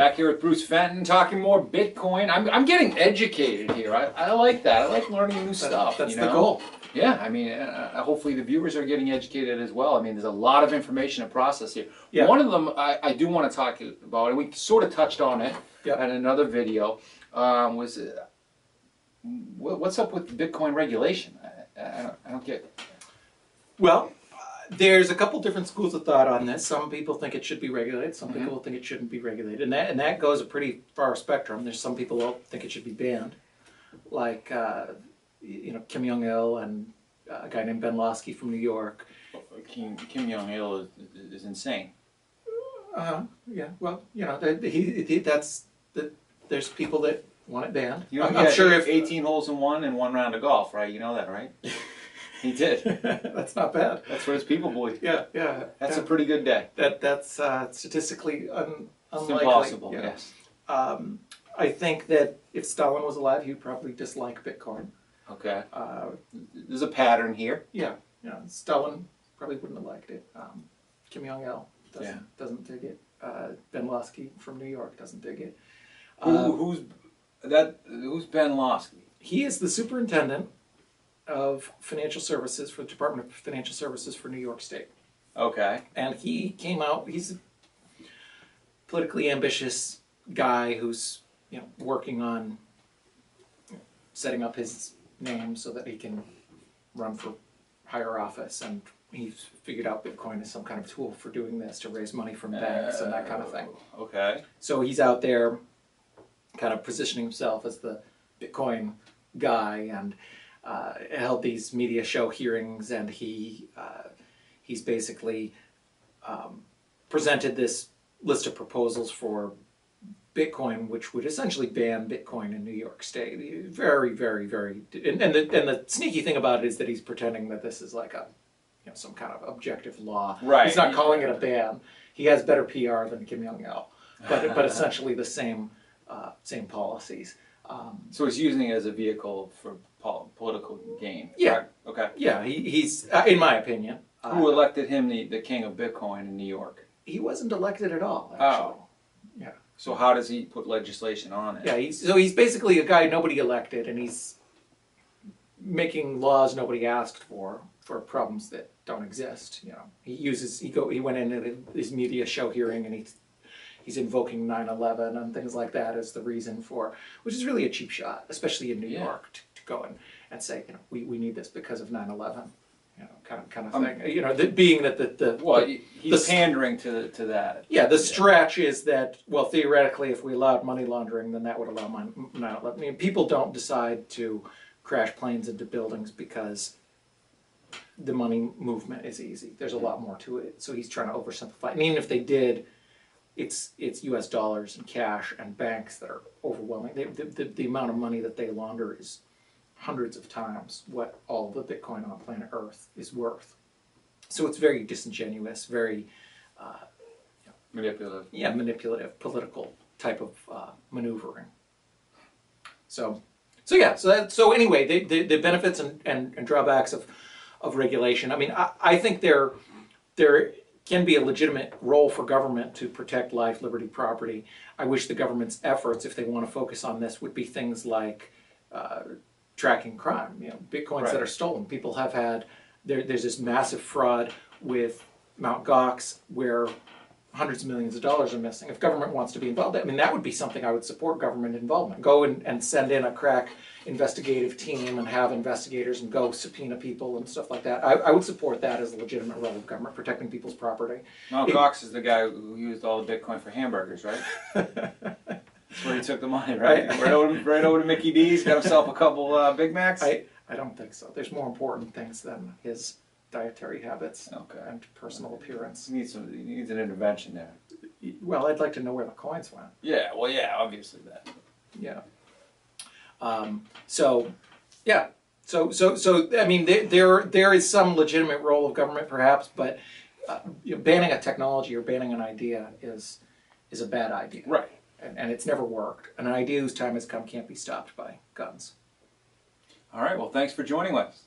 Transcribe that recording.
Back here with Bruce Fenton, talking more Bitcoin. I'm getting educated here. I like that. I like learning new stuff. That's the goal. Yeah, I mean, hopefully the viewers are getting educated as well. I mean, there's a lot of information and process here. Yeah. One of them I do want to talk about, and we sort of touched on it in another video, was what's up with Bitcoin regulation? I don't get it. Well, there's a couple different schools of thought on this. Some people think it should be regulated. Some people think it shouldn't be regulated, and that goes a pretty far spectrum. There's some people who think it should be banned, like Kim Jong-il and a guy named Ben Lawsky from New York. Kim Jong-il is insane. Yeah. Well, there's people that want it banned. I'm sure if 18 holes in one and one round of golf, right? You know that, right? He did. That's not bad. That's what his people believe. Yeah. That's a pretty good day. That's statistically unlikely. It's impossible. Yeah. Yes. I think that if Stalin was alive, he'd probably dislike Bitcoin. Okay. There's a pattern here. Yeah. Stalin probably wouldn't have liked it. Kim Jong-il doesn't dig it. Ben Lawsky from New York doesn't dig it. Who's Ben Lawsky? He is the superintendent of financial services for the Department of Financial Services for New York State. Okay. And he came out, he's a politically ambitious guy who's working on setting up his name so that he can run for higher office, and he's figured out Bitcoin as some kind of tool for doing this, to raise money from banks and that kind of thing. Okay. So he's out there kind of positioning himself as the Bitcoin guy, and held these media show hearings, and he's basically presented this list of proposals for Bitcoin, which would essentially ban Bitcoin in New York State. Very, very, very, and the sneaky thing about it is that he's pretending that this is like some kind of objective law. Right. He's not calling it a ban. He has better PR than Kim Jong-il, but essentially the same policies. So he's using it as a vehicle for political gain. Yeah. Right? Okay. Yeah, he's in my opinion. Who elected him the king of Bitcoin in New York? He wasn't elected at all, actually. Oh. Yeah. So how does he put legislation on it? Yeah, he's basically a guy nobody elected, and he's making laws nobody asked for problems that don't exist. He went in his media show hearing, and he's invoking 9/11 and things like that as the reason for, which is really a cheap shot, especially in New York, to go in and say, we need this because of 9/11, kind of thing. Being that he's pandering to that. Yeah, the stretch is that, well, theoretically, if we allowed money laundering, then that would allow 9/11. I mean, people don't decide to crash planes into buildings because the money movement is easy. There's a lot more to it. So he's trying to oversimplify. And even if they did, it's U.S. dollars and cash and banks that are overwhelming. The amount of money that they launder is hundreds of times what all the Bitcoin on planet Earth is worth. So it's very disingenuous, very manipulative. Yeah, manipulative, political type of maneuvering. So anyway, the benefits and drawbacks of regulation. I mean, I think there can be a legitimate role for government to protect life, liberty, property. I wish the government's efforts, if they want to focus on this, would be things like tracking crime. Bitcoins that are stolen. People have had, there's this massive fraud with Mt. Gox where hundreds of millions of dollars are missing. If government wants to be involved, I mean, that would be something I would support government involvement. Go and send in a crack investigative team and have investigators and go subpoena people and stuff like that. I would support that as a legitimate role of government, protecting people's property. Mt. Gox is the guy who used all the Bitcoin for hamburgers, right? That's where he took the money, right? Right over to Mickey D's, got himself a couple Big Macs? I don't think so. There's more important things than his dietary habits and personal appearance. He needs an intervention there. Well, I'd like to know where the coins went. Yeah, well, yeah, obviously that. Yeah. So I mean, there is some legitimate role of government, perhaps, but banning a technology or banning an idea is a bad idea. Right. And it's never worked. And an idea whose time has come can't be stopped by guns. All right. Well, thanks for joining us.